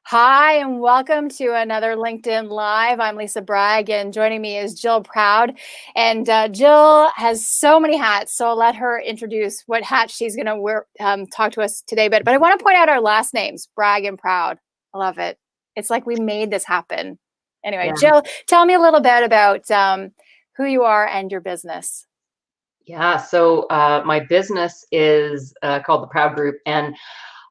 Hi, and welcome to another LinkedIn Live. I'm Lisa Bragg, and joining me is Jill Proud. And Jill has so many hats, so I'll let her introduce what hat she's going to wear, talk to us today. But I want to point out our last names, Bragg and Proud. I love it. It's like we made this happen. Anyway, Yeah. Jill, tell me a little bit about who you are and your business. Yeah. So my business is called the Proud Group, and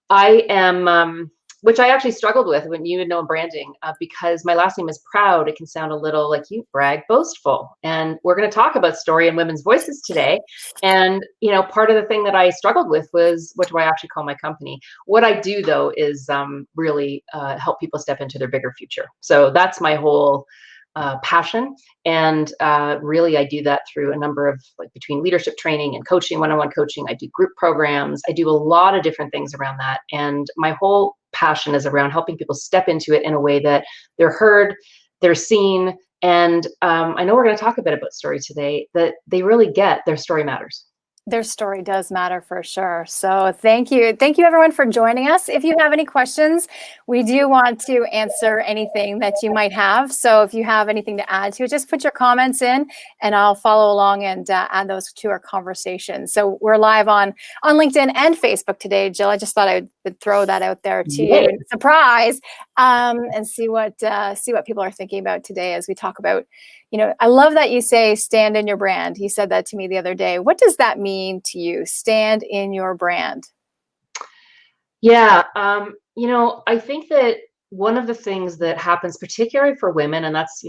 I am, which I actually struggled with when you know branding, because my last name is Proud. It can sound a little like you brag, boastful, and we're going to talk about story and women's voices today. And part of the thing that I struggled with was what do I actually call my company? What I do though is really help people step into their bigger future. So that's my whole passion. And really, I do that through a number of between leadership training and coaching, one-on-one coaching. I do group programs. I do a lot of different things around that. And my whole passion is around helping people step into it in a way that they're heard, they're seen. And I know we're going to talk a bit about story today, that they really get their story matters. Their story does matter for sure. So thank you. Thank you everyone for joining us. If you have any questions, we do want to answer anything that you might have. So if you have anything to add to it, just put your comments in and I'll follow along and add those to our conversation. So we're live on LinkedIn and Facebook today, Jill. I just thought I would throw that out there to you. Surprise. And see what people are thinking about today as we talk about, I love that you say stand in your brand. You said that to me the other day. What does that mean to you? Stand in your brand. Yeah. I think that one of the things that happens, particularly for women, and that's,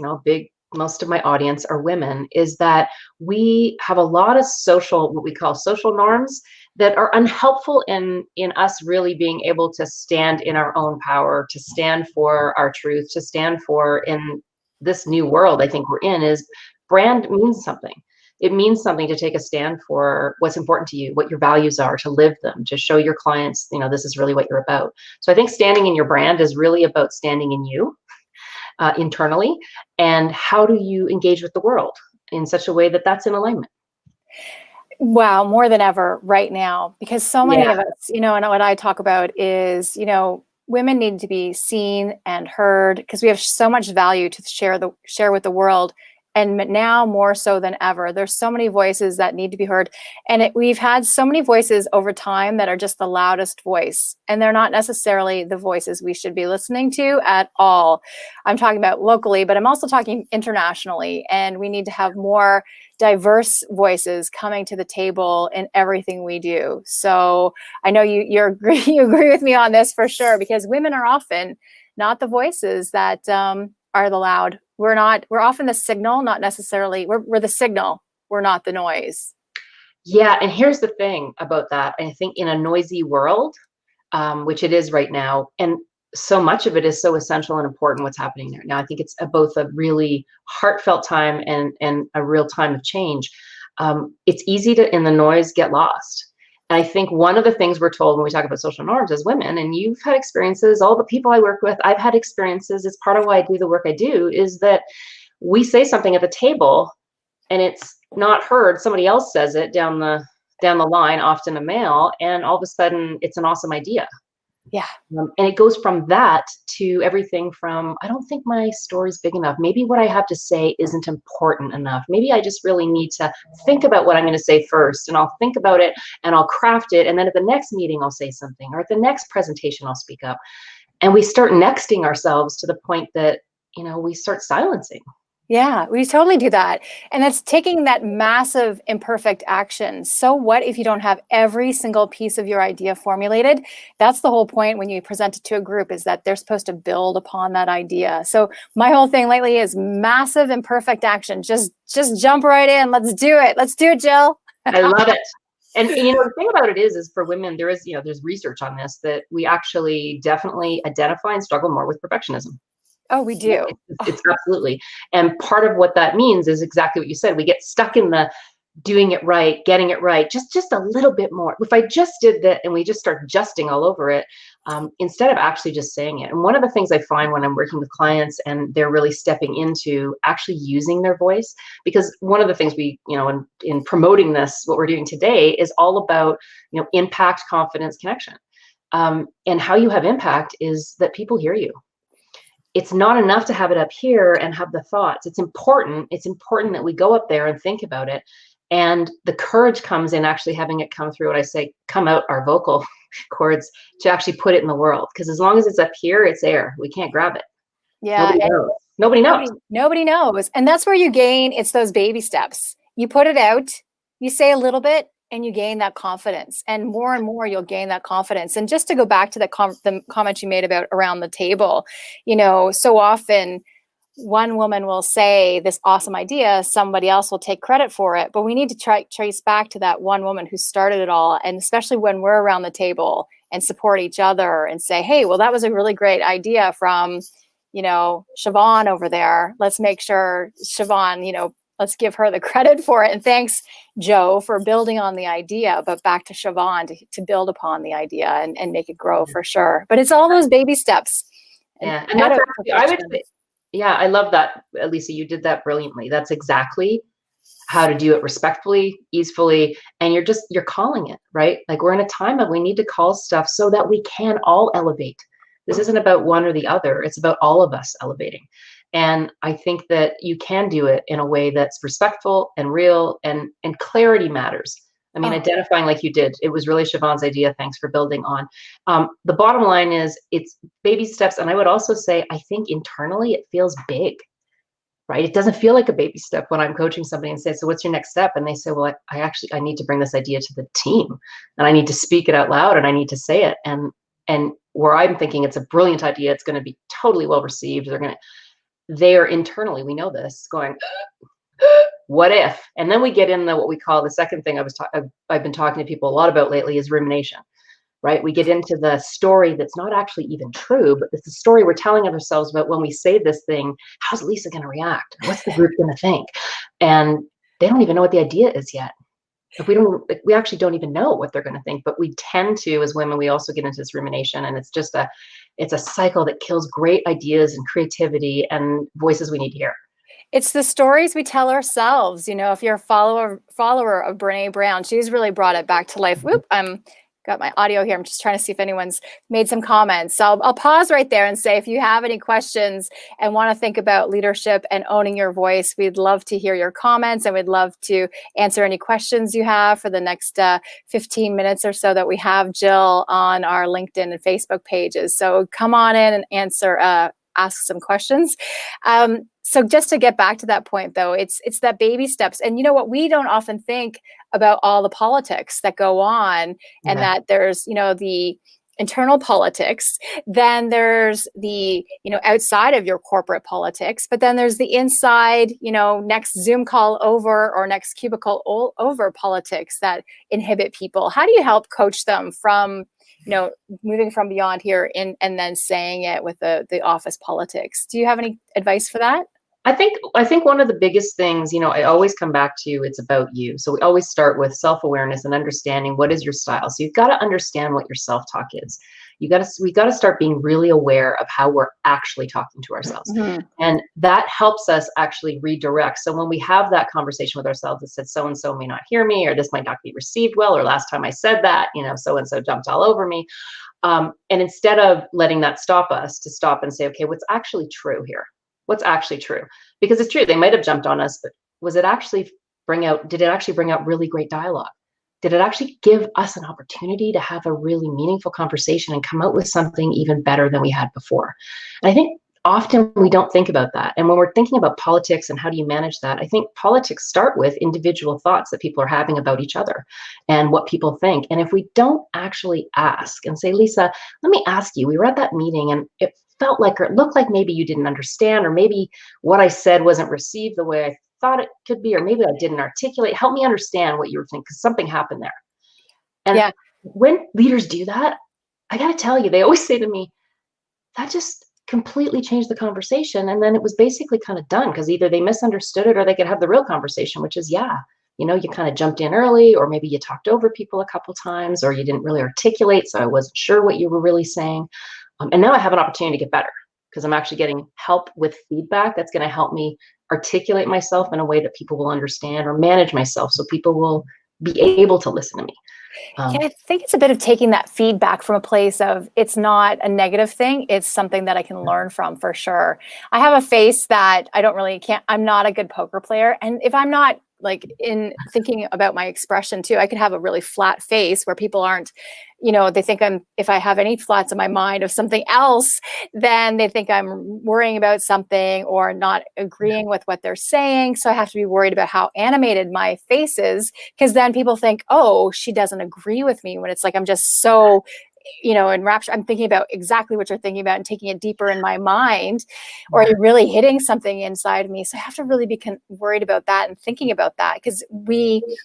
most of my audience are women, is that we have a lot of what we call social norms that are unhelpful in us really being able to stand in our own power, to stand for our truth, to stand for in this new world I think we're in. Is brand means something. It means something to take a stand for what's important to you, what your values are, to live them, to show your clients, this is really what you're about. So I think standing in your brand is really about standing in you internally, and how do you engage with the world in such a way that that's in alignment. Wow, more than ever right now, because so many of us, and what I talk about is, women need to be seen and heard because we have so much value to share with the world. And now more so than ever, there's so many voices that need to be heard. And we've had so many voices over time that are just the loudest voice. And they're not necessarily the voices we should be listening to at all. I'm talking about locally, but I'm also talking internationally. And we need to have more diverse voices coming to the table in everything we do. So I know you agree with me on this for sure, because women are often not the voices that are the loud. We're often the signal, not necessarily, we're the signal. We're not the noise. Yeah. And here's the thing about that. I think in a noisy world, which it is right now, and so much of it is so essential and important what's happening there. Now, I think it's both a really heartfelt time and a real time of change. It's easy to, in the noise, get lost. And I think one of the things we're told when we talk about social norms as women, and you've had experiences, all the people I work with, I've had experiences, it's part of why I do the work I do, is that we say something at the table and it's not heard. Somebody else says it down the line, often a male, and all of a sudden it's an awesome idea. Yeah. And it goes from that to everything from, I don't think my story's big enough. Maybe what I have to say isn't important enough. Maybe I just really need to think about what I'm going to say first, and I'll think about it and I'll craft it. And then at the next meeting, I'll say something, or at the next presentation, I'll speak up. And we start nexting ourselves to the point that, we start silencing. Yeah, we totally do that. And it's taking that massive imperfect action. So what if you don't have every single piece of your idea formulated? That's the whole point when you present it to a group, is that they're supposed to build upon that idea. So my whole thing lately is massive imperfect action. Just jump right in. Let's do it. Let's do it, Jill. I love it. And the thing about it is for women, there's research on this, that we actually definitely identify and struggle more with perfectionism. Oh, we do. It's absolutely. And part of what that means is exactly what you said. We get stuck in the doing it right, getting it right, just a little bit more. If I just did that, and we just start adjusting all over it, instead of actually just saying it. And one of the things I find when I'm working with clients and they're really stepping into actually using their voice, because one of the things we, in promoting this, what we're doing today is all about, impact, confidence, connection. And how you have impact is that people hear you. It's not enough to have it up here and have the thoughts. It's important. It's important that we go up there and think about it. And the courage comes in actually having it come through what I say, come out our vocal cords to actually put it in the world. Because as long as it's up here, it's air. We can't grab it. Yeah. Nobody knows. Nobody knows. Nobody knows. And that's where you gain, it's those baby steps. You put it out, you say a little bit, and you gain that confidence. And more you'll gain that confidence. And just to go back to the comment you made about around the table, so often one woman will say this awesome idea, somebody else will take credit for it. But we need to trace back to that one woman who started it all. And especially when we're around the table and support each other and say, hey, well, that was a really great idea from Siobhan over there. Let's make sure Siobhan, let's give her the credit for it. And thanks, Joe, for building on the idea, but back to Siobhan to build upon the idea and make it grow for sure. But it's all those baby steps. Yeah. And that's actually, I would say, yeah, I love that, Lisa, you did that brilliantly. That's exactly how to do it respectfully, easefully, and you're calling it, right? Like we're in a time of we need to call stuff so that we can all elevate. This isn't about one or the other. It's about all of us elevating. And I think that you can do it in a way that's respectful and real, and clarity matters. I mean, identifying like you did, it was really Siobhan's idea. Thanks for building on. The bottom line is it's baby steps. And I would also say, I think internally it feels big, right? It doesn't feel like a baby step when I'm coaching somebody and say, so what's your next step? And they say, well, I need to bring this idea to the team and I need to speak it out loud and I need to say it. And where I'm thinking it's a brilliant idea, it's going to be totally well received. They are internally, we know this, going, what if? And then we get in what we call the second thing I've been talking to people a lot about lately is rumination, right? We get into the story that's not actually even true, but it's the story we're telling ourselves about when we say this thing. How's Lisa going to react? What's the group going to think? And they don't even know what the idea is yet. If we actually don't even know what they're going to think, but we tend to, as women, we also get into this rumination, and it's a cycle that kills great ideas and creativity and voices we need to hear. It's the stories we tell ourselves. If you're a follower of Brene Brown, she's really brought it back to life. Whoop, got my audio here. I'm just trying to see if anyone's made some comments. So I'll pause right there and say, if you have any questions and want to think about leadership and owning your voice, we'd love to hear your comments and we'd love to answer any questions you have for the next 15 minutes or so that we have Jill on our LinkedIn and Facebook pages. So come on in and ask some questions. So just to get back to that point, though, it's that baby steps. And you know what? We don't often think about all the politics that go on, and that there's, the internal politics, then there's the, outside of your corporate politics, but then there's the inside, next Zoom call over or next cubicle over politics that inhibit people. How do you help coach them from moving from beyond here and then saying it with the office politics? Do you have any advice for that? I think one of the biggest things, I always come back to, it's about you. So we always start with self-awareness and understanding what is your style. So you've got to understand what your self-talk is. We got to start being really aware of how we're actually talking to ourselves. Mm-hmm. And that helps us actually redirect. So when we have that conversation with ourselves that said, so-and-so may not hear me, or this might not be received well, or last time I said that, so-and-so jumped all over me. And instead of letting that stop us, to stop and say, okay, what's actually true here? What's actually true? Because it's true, they might have jumped on us, but did it actually bring out really great dialogue? Did it actually give us an opportunity to have a really meaningful conversation and come out with something even better than we had before? And I think often we don't think about that. And when we're thinking about politics and how do you manage that, I think politics start with individual thoughts that people are having about each other and what people think. And if we don't actually ask and say, Lisa, let me ask you, we were at that meeting and it felt like, or it looked like maybe you didn't understand, or maybe what I said wasn't received the way I thought it could be, or maybe I didn't articulate. Help me understand what you were thinking, because something happened there. And when leaders do that, I got to tell you, they always say to me, that just completely changed the conversation. And then it was basically kind of done, because either they misunderstood it or they could have the real conversation, which is, you kind of jumped in early, or maybe you talked over people a couple times, or you didn't really articulate, so I wasn't sure what you were really saying. And now I have an opportunity to get better, because I'm actually getting help with feedback that's going to help me articulate myself in a way that people will understand, or manage myself so people will be able to listen to me. Yeah, Um, I think it's a bit of taking that feedback from a place of it's not a negative thing. It's something that I can learn from for sure. I have a face that I don't really can't, I'm not a good poker player. And if I'm not like in thinking about my expression too, I could have a really flat face where people aren't, they think if I have any thoughts in my mind of something else, then they think I'm worrying about something or not agreeing with what they're saying. So I have to be worried about how animated my face is because then people think, oh, she doesn't agree with me when it's like I'm just so enraptured. I'm thinking about exactly what you're thinking about and taking it deeper in my mind, or you're really hitting something inside me. So I have to really be worried about that and thinking about that because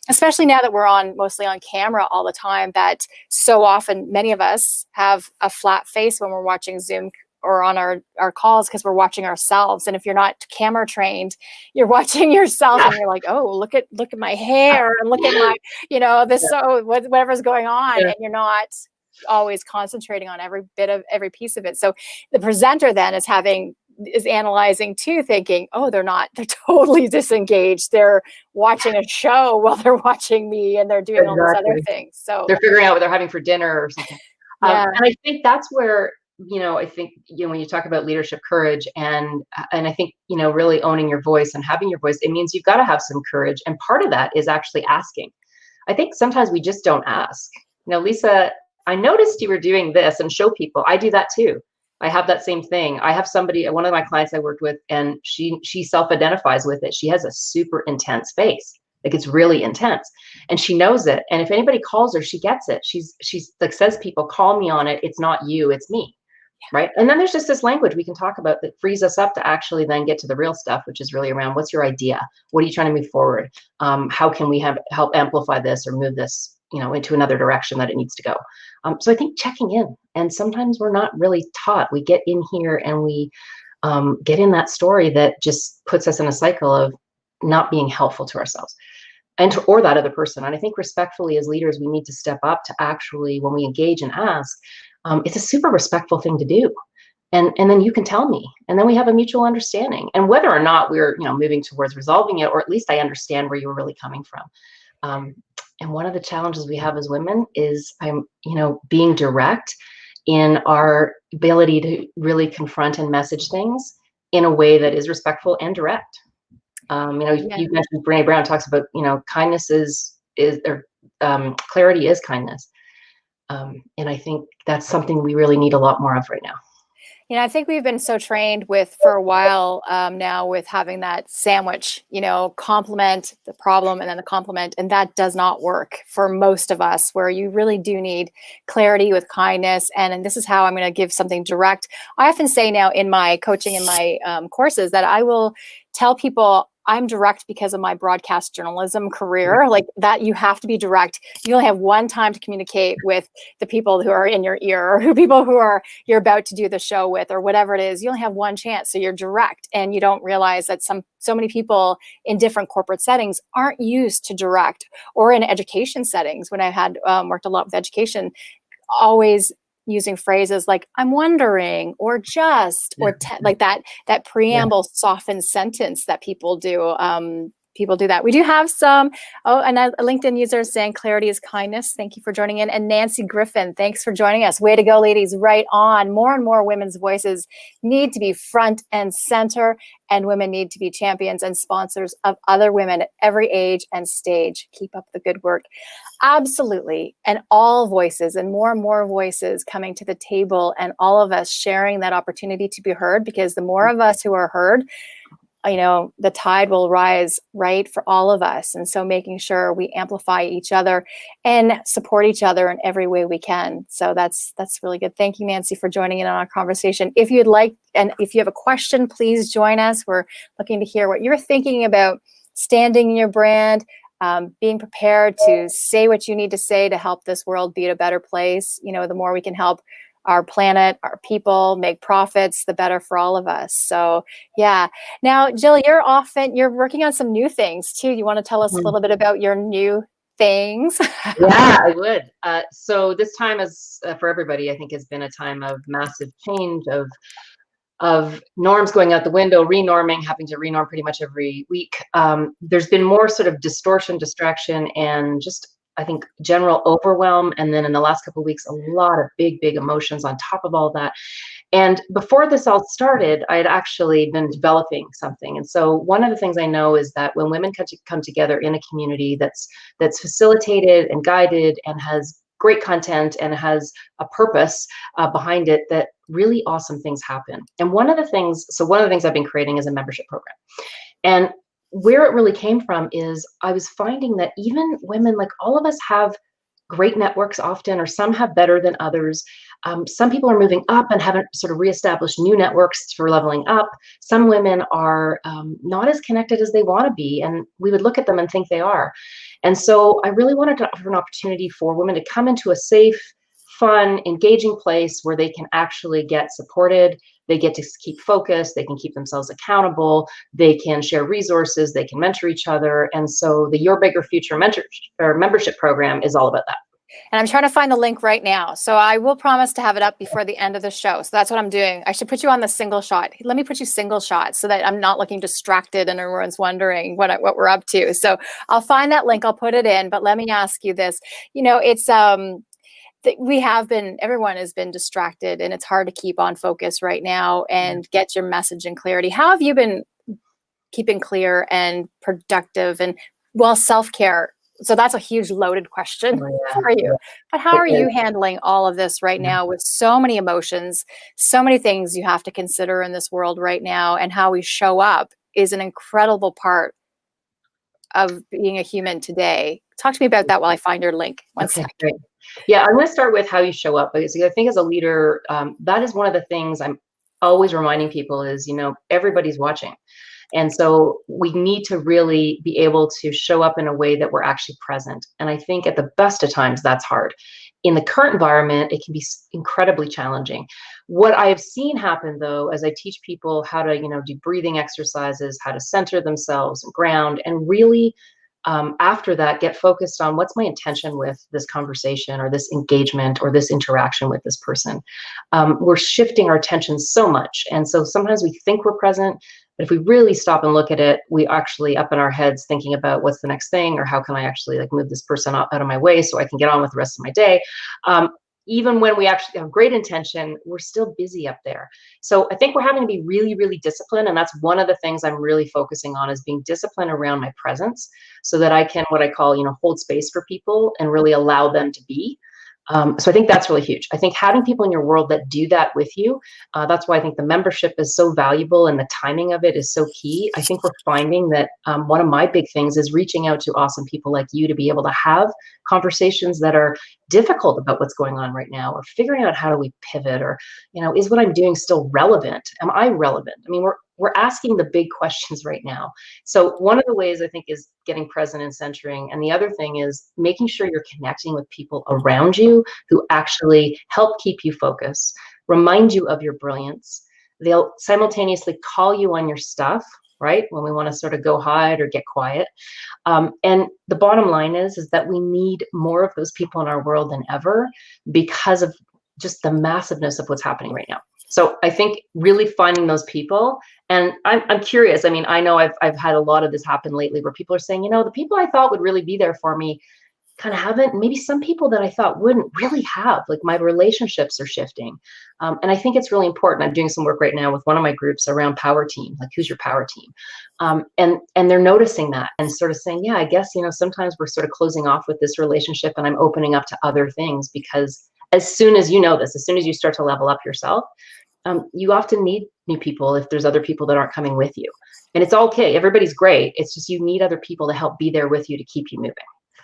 especially now that we're mostly on camera all the time, that so often many of us have a flat face when we're watching Zoom or on our calls because we're watching ourselves. And if you're not camera trained, you're watching yourself and you're like, oh, look at my hair and look at my, this, so whatever's going on. And you're not always concentrating on every piece of it. So the presenter then is analyzing too, thinking, oh, they're totally disengaged. They're watching a show while they're watching me and they're doing all these other things. So they're figuring out what they're having for dinner or something. yeah. And I think that's where, I think, when you talk about leadership courage and I think, really owning your voice and having your voice, it means you've got to have some courage. And part of that is actually asking. I think sometimes we just don't ask. Lisa, I noticed you were doing this, and show people. I do that too. I have that same thing. I have one of my clients I worked with, and she self-identifies with it. She has a super intense face. Like, it's really intense. And she knows it. And if anybody calls her, she gets it. She's like, says, people call me on it. It's not you, it's me. Right. And then there's just this language we can talk about that frees us up to actually then get to the real stuff, which is really around, what's your idea? What are you trying to move forward? How can we help amplify this or move this, into another direction that it needs to go? So I think checking in, and sometimes we're not really taught. We get in here and we get in that story that just puts us in a cycle of not being helpful to ourselves or that other person. And I think respectfully as leaders, we need to step up to actually, when we engage and ask, it's a super respectful thing to do. And then you can tell me, and then we have a mutual understanding. And whether or not we're, moving towards resolving it, or at least I understand where you were really coming from. And one of the challenges we have as women is being direct in our ability to really confront and message things in a way that is respectful and direct. You mentioned Brene Brown talks about, kindness is clarity is kindness. And I think that's something we really need a lot more of right now. I think we've been so trained for a while now with having that sandwich, compliment the problem and then the compliment. And that does not work for most of us, where you really do need clarity with kindness. And this is how I'm going to give something direct. I often say now in my coaching and my courses that I will tell people, I'm direct because of my broadcast journalism career. Like that, you have to be direct. You only have one time to communicate with the people who are in your ear, or people who you're about to do the show with, or whatever it is. You only have one chance, so you're direct, and you don't realize that so many people in different corporate settings aren't used to direct, or in education settings. When I had worked a lot with education, always using phrases like "I'm wondering" or "just" or like that preamble softened sentence that people do. People do that. We do have some. And a LinkedIn user saying clarity is kindness. Thank you for joining in. And Nancy Griffin, thanks for joining us. Way to go, ladies. Right on. More and more women's voices need to be front and center, and women need to be champions and sponsors of other women at every age and stage. Keep up the good work. Absolutely. And all voices, and more voices coming to the table, and all of us sharing that opportunity to be heard, because the more of us who are heard, the tide will rise, right, for all of us. And so making sure we amplify each other and support each other in every way we can. So that's really good. Thank you, Nancy, for joining in on our conversation. If you'd like, and if you have a question, please join us. We're looking to hear what you're thinking about standing in your brand, being prepared to say what you need to say to help this world be a better place. The more we can help our planet, our people make profits, the better for all of us. So yeah. Now, Jill, you're working on some new things too. You want to tell us a little bit about your new things? Yeah, I would. So this time for everybody, I think, has been a time of massive change, of norms going out the window, renorming, having to renorm pretty much every week. There's been more sort of distortion, distraction, and just I think, general overwhelm. And then in the last couple of weeks, a lot of big emotions on top of all that. And before this all started, I had actually been developing something. And so one of the things I know is that when women come together in a community that's facilitated and guided and has great content and has a purpose behind it, that really awesome things happen. And one of the things I've been creating is a membership program. And where it really came from is I was finding that even women, like all of us, have great networks often, or some have better than others. Some people are moving up and haven't sort of reestablished new networks for leveling up. Some women are not as connected as they want to be, and we would look at them and think they are. And so I really wanted to offer an opportunity for women to come into a safe, fun, engaging place where they can actually get supported. They get to keep focused. They can keep themselves accountable. They can share resources. They can mentor each other. And so the Your Bigger Future membership program is all about that. And I'm trying to find the link right now. So I will promise to have it up before the end of the show. So that's what I'm doing. I should put you on the single shot. Let me put you single shot so that I'm not looking distracted and everyone's wondering what we're up to. So I'll find that link. I'll put it in. But let me ask you this. It's everyone has been distracted, and it's hard to keep on focus right now and get your message and clarity. How have you been keeping clear and productive and self-care? So that's a huge loaded question for you. But how are you handling all of this right now with so many emotions, so many things you have to consider in this world right now, and how we show up is an incredible part of being a human today. Talk to me about that while I find your link. One second. Great. Yeah, I'm going to start with how you show up, because I think as a leader, that is one of the things I'm always reminding people is, everybody's watching. And so we need to really be able to show up in a way that we're actually present. And I think at the best of times, that's hard. In the current environment, it can be incredibly challenging. What I have seen happen, though, as I teach people how to, do breathing exercises, how to center themselves and ground, and really after that, get focused on what's my intention with this conversation or this engagement or this interaction with this person. We're shifting our attention so much. And so sometimes we think we're present, but if we really stop and look at it, we actually up in our heads thinking about what's the next thing, or how can I actually move this person out of my way so I can get on with the rest of my day. Even when we actually have great intention, we're still busy up there. So I think we're having to be really, really disciplined. And that's one of the things I'm really focusing on, is being disciplined around my presence so that I can, what I call, hold space for people and really allow them to be. So I think that's really huge. I think having people in your world that do that with you, that's why I think the membership is so valuable, and the timing of it is so key. I think we're finding that one of my big things is reaching out to awesome people like you to be able to have conversations that are difficult about what's going on right now, or figuring out how do we pivot, or, is what I'm doing still relevant? Am I relevant? I mean, we're asking the big questions right now. So one of the ways I think is getting present and centering. And the other thing is making sure you're connecting with people around you who actually help keep you focused, remind you of your brilliance. They'll simultaneously call you on your stuff, right? When we want to sort of go hide or get quiet. And the bottom line is that we need more of those people in our world than ever, because of just the massiveness of what's happening right now. So I think really finding those people, and I'm curious. I mean, I know I've had a lot of this happen lately, where people are saying, the people I thought would really be there for me kind of haven't. Maybe some people that I thought wouldn't really have. Like, my relationships are shifting, and I think it's really important. I'm doing some work right now with one of my groups around power team. Like, who's your power team? And they're noticing that and sort of saying, yeah, I guess sometimes we're sort of closing off with this relationship, and I'm opening up to other things, because as soon as as soon as you start to level up yourself, you often need new people if there's other people that aren't coming with you. And it's okay. Everybody's great. It's just you need other people to help be there with you to keep you moving.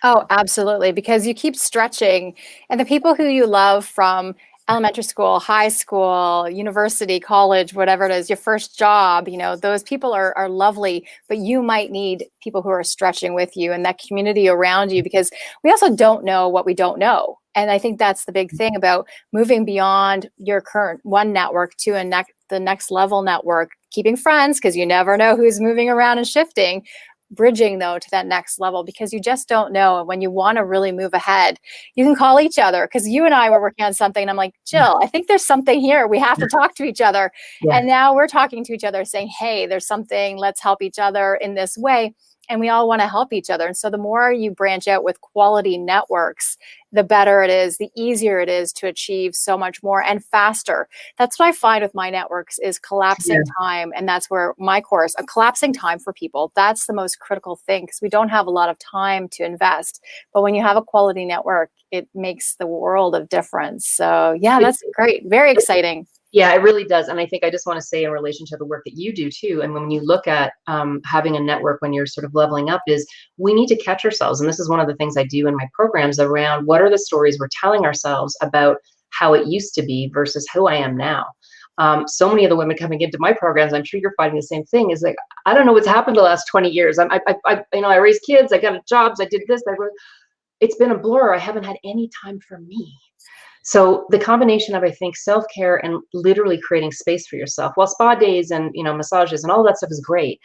Oh, absolutely. Because you keep stretching, and the people who you love from elementary school, high school, university, college, whatever it is, your first job, those people are lovely, but you might need people who are stretching with you and that community around you, because we also don't know what we don't know. And I think that's the big thing about moving beyond your current one network to the next level network, keeping friends, because you never know who's moving around and shifting, bridging though to that next level, because you just don't know. And when you want to really move ahead, you can call each other, because you and I were working on something and I'm like, Jill, I think there's something here. We have to talk to each other. Yeah. And now we're talking to each other saying, hey, there's something, let's help each other in this way. and we all want to help each other. And so the more you branch out with quality networks, the better it is, the easier it is to achieve so much more and faster. That's what I find with my networks is collapsing time. And that's where my course, a collapsing time for people, that's the most critical thing, because we don't have a lot of time to invest. But when you have a quality network, it makes the world of difference. So yeah, that's great. Very exciting. Yeah, it really does. And I think I just want to say in relation to the work that you do too, and when you look at having a network when you're sort of leveling up, is we need to catch ourselves. And this is one of the things I do in my programs around what are the stories we're telling ourselves about how it used to be versus who I am now. So many of the women coming into my programs, I'm sure you're finding the same thing, is like, I don't know what's happened the last 20 years. I raised kids, I got jobs, I did this, it's been a blur. I haven't had any time for me. So the combination of, I think, self-care and literally creating space for yourself, while spa days and, massages and all that stuff is great.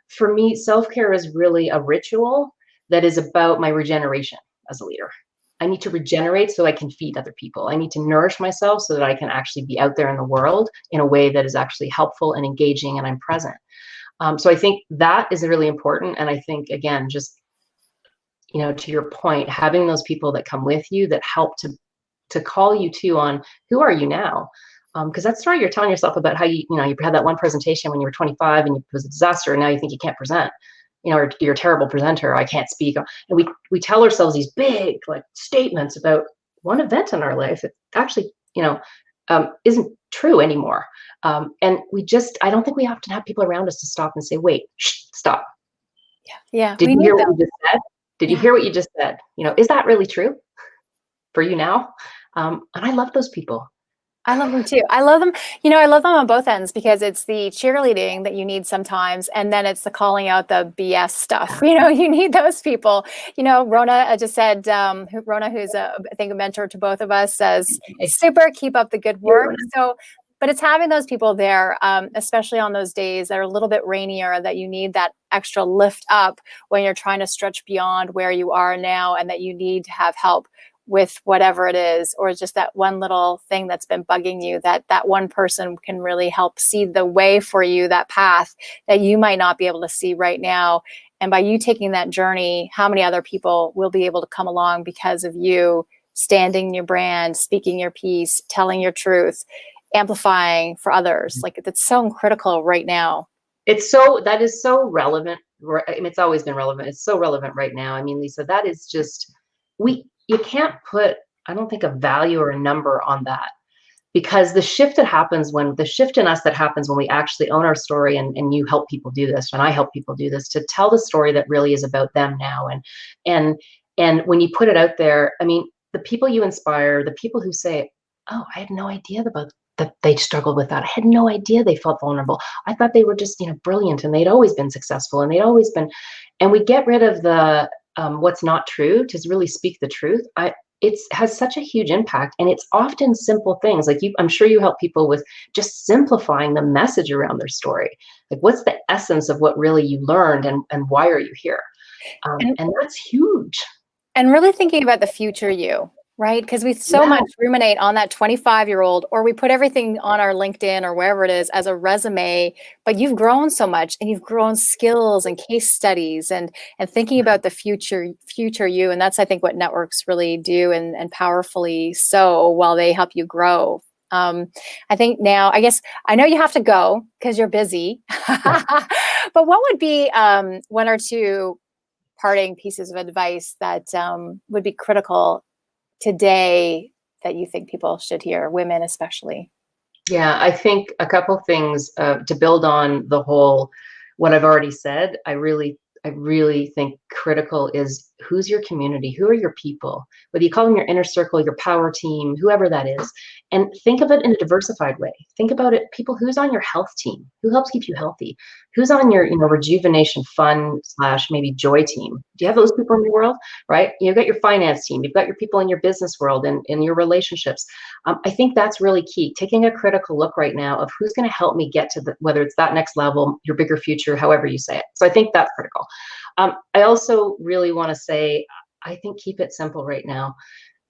For me, self-care is really a ritual that is about my regeneration as a leader. I need to regenerate so I can feed other people. I need to nourish myself so that I can actually be out there in the world in a way that is actually helpful and engaging and I'm present. So I think that is really important. And I think, again, just, to your point, having those people that come with you that help to call you to on who are you now, because that story you're telling yourself about how you had that one presentation when you were 25 and it was a disaster, and now you think you can't present, or you're a terrible presenter, I can't speak, and we tell ourselves these big like statements about one event in our life that actually isn't true anymore, and I don't think we often have people around us to stop and say, wait, shh, stop. Yeah, did you hear what you just said? Did you hear what you just said? Is that really true for you now? And I love those people. I love them too. I love them. I love them on both ends, because it's the cheerleading that you need sometimes. And then it's the calling out the BS stuff. You need those people. Rona just said, Rona, who's I think a mentor to both of us, says, super, keep up the good work. So, but it's having those people there, especially on those days that are a little bit rainier, that you need that extra lift up when you're trying to stretch beyond where you are now, and that you need to have help with whatever it is, or just that one little thing that's been bugging you, that one person can really help see the way for you, that path that you might not be able to see right now. And by you taking that journey, how many other people will be able to come along because of you standing your brand, speaking your piece, telling your truth, amplifying for others? Like, it's so critical right now. That is so relevant. I mean, it's always been relevant. It's so relevant right now. I mean, Lisa, that is just, you can't put, I don't think, a value or a number on that, because the shift in us that happens when we actually own our story, and you help people do this, and I help people do this, to tell the story that really is about them now. And when you put it out there, I mean, the people you inspire, the people who say, oh, I had no idea about that they struggled with that. I had no idea they felt vulnerable. I thought they were just, brilliant, and they'd always been successful, and they'd always been, and we get rid of the, what's not true, to really speak the truth. It has such a huge impact, and it's often simple things. Like I'm sure you help people with just simplifying the message around their story. Like, what's the essence of what really you learned, and why are you here? And that's huge. And really thinking about the future you, right? Because we so much ruminate on that 25-year-old, or we put everything on our LinkedIn or wherever it is as a resume, but you've grown so much, and you've grown skills and case studies, and thinking about the future you. And that's, I think, what networks really do, and powerfully so, while they help you grow. I think now, I guess, I know you have to go because you're busy, but what would be one or two parting pieces of advice that would be critical today that you think people should hear, women especially? Yeah, I think a couple things to build on the whole, what I've already said. I really think critical is, who's your community? Who are your people? Whether you call them your inner circle, your power team, whoever that is. And think of it in a diversified way. Think about it, who's on your health team? Who helps keep you healthy? Who's on your, rejuvenation, fun / maybe joy team? Do you have those people in your world, right? You've got your finance team. You've got your people in your business world and in your relationships. I think that's really key. Taking a critical look right now of who's going to help me get to whether it's that next level, your bigger future, however you say it. So I think that's critical. I also really want to say, I think, keep it simple right now.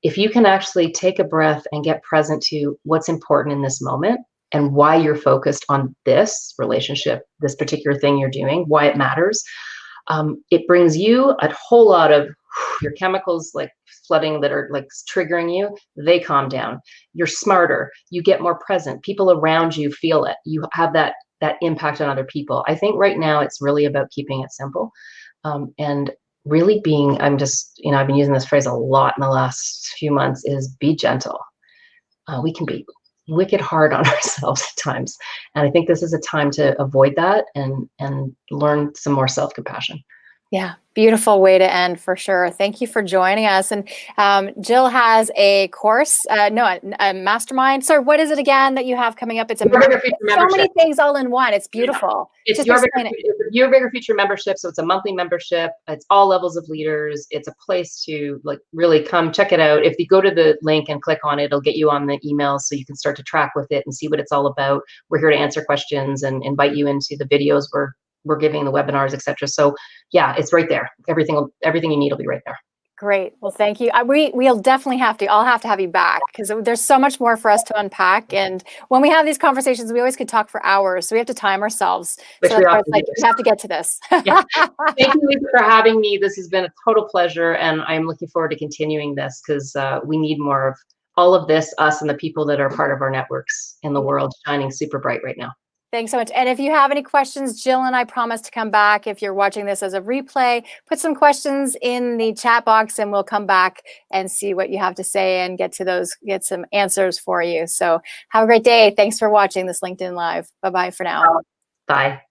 If you can actually take a breath and get present to what's important in this moment, and why you're focused on this relationship, this particular thing you're doing, why it matters. it brings you a whole lot of your chemicals like flooding that are like triggering you, they calm down. You're smarter, you get more present, people around you feel it, you have that impact on other people. I think right now it's really about keeping it simple, and really being, I'm just, I've been using this phrase a lot in the last few months, is be gentle. We can be wicked hard on ourselves at times, and I think this is a time to avoid that and learn some more self-compassion. Yeah, beautiful way to end for sure. Thank you for joining us. And Jill has a course, no, a mastermind. Sorry, what is it again that you have coming up? It's Your Bigger Future so membership. many things all in one. It's beautiful. It's Just your explain bigger, it. it's your Bigger Future membership. So it's a monthly membership. It's all levels of leaders. It's a place to like really come check it out. If you go to the link and click on it, it'll get you on the email so you can start to track with it and see what it's all about. We're here to answer questions and invite you into the videos we're giving, the webinars, etc. So yeah, it's right there. Everything you need will be right there. Great. Well, thank you. We'll definitely I'll have to have you back because there's so much more for us to unpack. And when we have these conversations, we always could talk for hours. So we have to time ourselves. Which so that's why it's like, we have to get to this. Yeah. Thank you, Lisa, for having me. This has been a total pleasure. And I'm looking forward to continuing this because we need more of all of this, us and the people that are part of our networks in the world shining super bright right now. Thanks so much. And if you have any questions, Jill and I promise to come back. If you're watching this as a replay, put some questions in the chat box and we'll come back and see what you have to say and get some answers for you. So have a great day. Thanks for watching this LinkedIn Live. Bye-bye for now. Bye.